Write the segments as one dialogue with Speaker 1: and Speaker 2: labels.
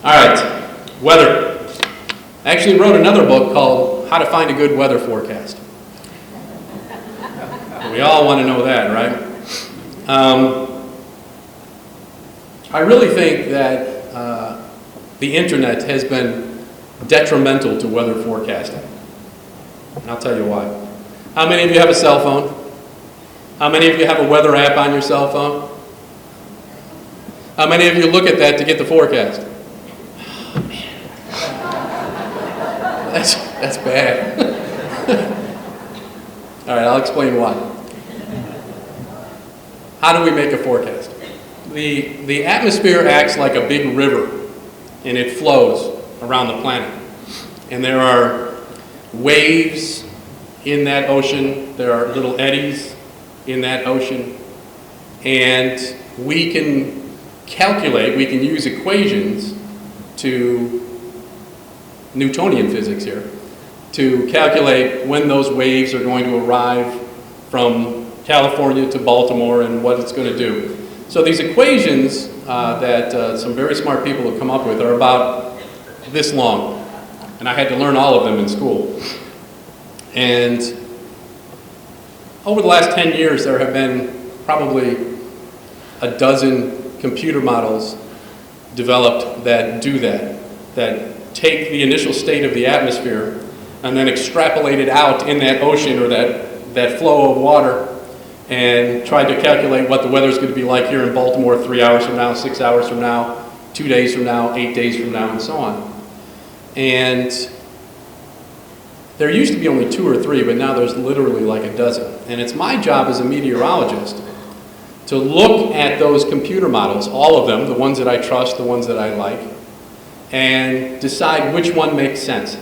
Speaker 1: All right, weather. I actually wrote another book called How to Find a Good Weather Forecast. We all want to know that, right? I really think that the internet has been detrimental to weather forecasting. And I'll tell you why. How many of you have a cell phone? How many of you have a weather app on your cell phone? How many of you look at that to get the forecast? Oh, man. That's bad. All right, I'll explain why. How do we make a forecast? The atmosphere acts like a big river, and it flows around the planet. And there are waves in that ocean. There are little eddies in that ocean. And we can calculate, we can use equations to, Newtonian physics here, to calculate when those waves are going to arrive from California to Baltimore and what it's going to do. So these equations that some very smart people have come up with are about this long. And I had to learn all of them in school. And over the last 10 years, there have been probably a dozen computer models developed that do that take the initial state of the atmosphere and then extrapolate it out in that ocean or that flow of water and try to calculate what the weather is going to be like here in Baltimore 3 hours from now, 6 hours from now, 2 days from now, 8 days from now, and so on. And there used to be only 2 or 3, but now there's literally like a dozen. And it's my job as a meteorologist to look at those computer models, all of them, the ones that I trust, the ones that I like, and decide which one makes sense.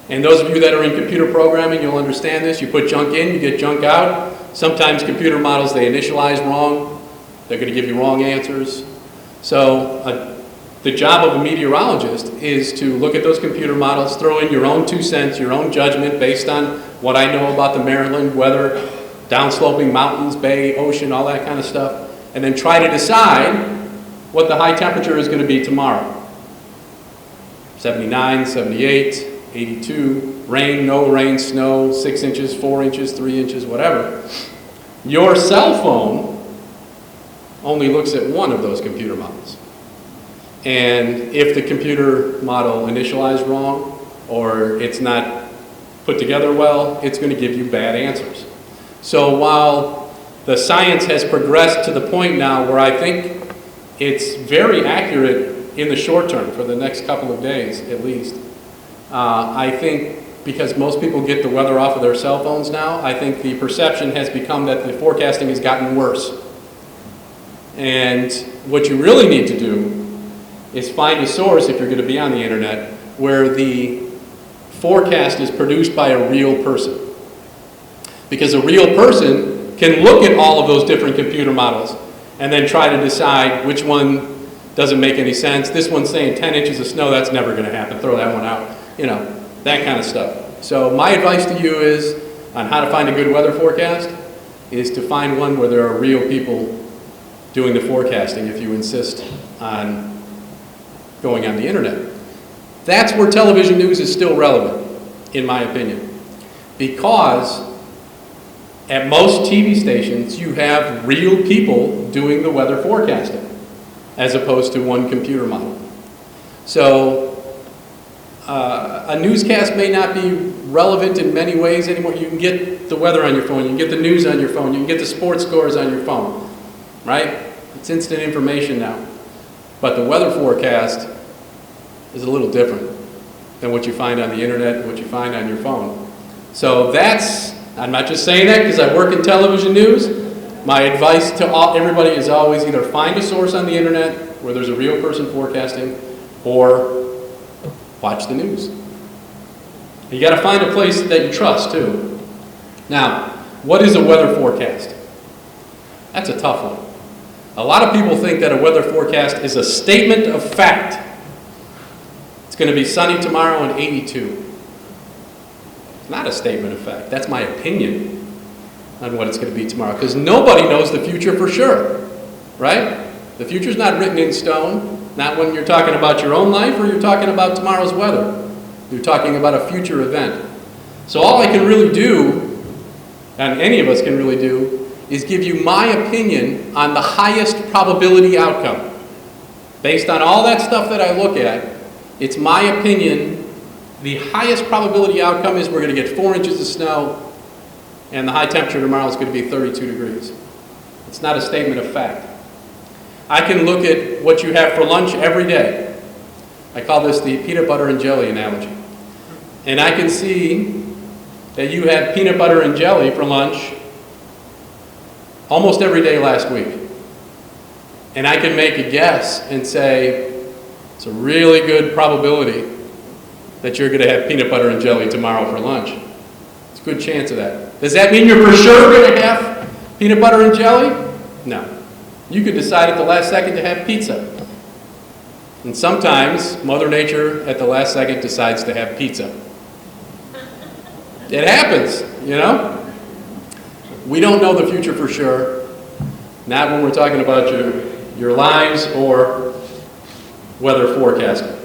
Speaker 1: And those of you that are in computer programming, you'll understand this. You put junk in, you get junk out. Sometimes computer models, they initialize wrong. They're going to give you wrong answers. So the job of a meteorologist is to look at those computer models, throw in your own 2 cents, your own judgment based on what I know about the Maryland weather, downsloping mountains, bay, ocean, all that kind of stuff, and then try to decide what the high temperature is going to be tomorrow. 79, 78, 82, rain, no rain, snow, 6 inches, 4 inches, 3 inches, whatever. Your cell phone only looks at one of those computer models. And if the computer model initialized wrong or it's not put together well, it's going to give you bad answers. So while the science has progressed to the point now where I think it's very accurate in the short term, for the next couple of days at least, I think because most people get the weather off of their cell phones now, I think the perception has become that the forecasting has gotten worse. And what you really need to do is find a source, if you're going to be on the internet, where the forecast is produced by a real person. Because a real person can look at all of those different computer models and then try to decide which one doesn't make any sense. This one's saying 10 inches of snow, that's never going to happen. Throw that one out. You know, that kind of stuff. So my advice to you is, on how to find a good weather forecast, is to find one where there are real people doing the forecasting if you insist on going on the internet. That's where television news is still relevant, in my opinion. Because at most TV stations, you have real people doing the weather forecasting, as opposed to one computer model. So a newscast may not be relevant in many ways anymore. You can get the weather on your phone, you can get the news on your phone, you can get the sports scores on your phone, right? It's instant information now. But the weather forecast is a little different than what you find on the internet and what you find on your phone. So that's, I'm not just saying that because I work in television news. My advice to everybody is always either find a source on the internet where there's a real person forecasting, or watch the news. You got to find a place that you trust too. Now, what is a weather forecast? That's a tough one. A lot of people think that a weather forecast is a statement of fact. It's going to be sunny tomorrow and 82. It's not a statement of fact. That's my opinion on what it's going to be tomorrow, because nobody knows the future for sure, right? The future's not written in stone. Not when you're talking about your own life or you're talking about tomorrow's weather. You're talking about a future event. So all I can really do, and any of us can really do, is give you my opinion on the highest probability outcome. Based on all that stuff that I look at, it's my opinion, the highest probability outcome is we're going to get 4 inches of snow, and the high temperature tomorrow is going to be 32 degrees. It's not a statement of fact. I can look at what you have for lunch every day. I call this the peanut butter and jelly analogy. And I can see that you had peanut butter and jelly for lunch almost every day last week. And I can make a guess and say, it's a really good probability that you're going to have peanut butter and jelly tomorrow for lunch. It's a good chance of that. Does that mean you're for sure going to have peanut butter and jelly? No. You could decide at the last second to have pizza. And sometimes Mother Nature at the last second decides to have pizza. It happens, you know? We don't know the future for sure. Not when we're talking about your lives or weather forecasting.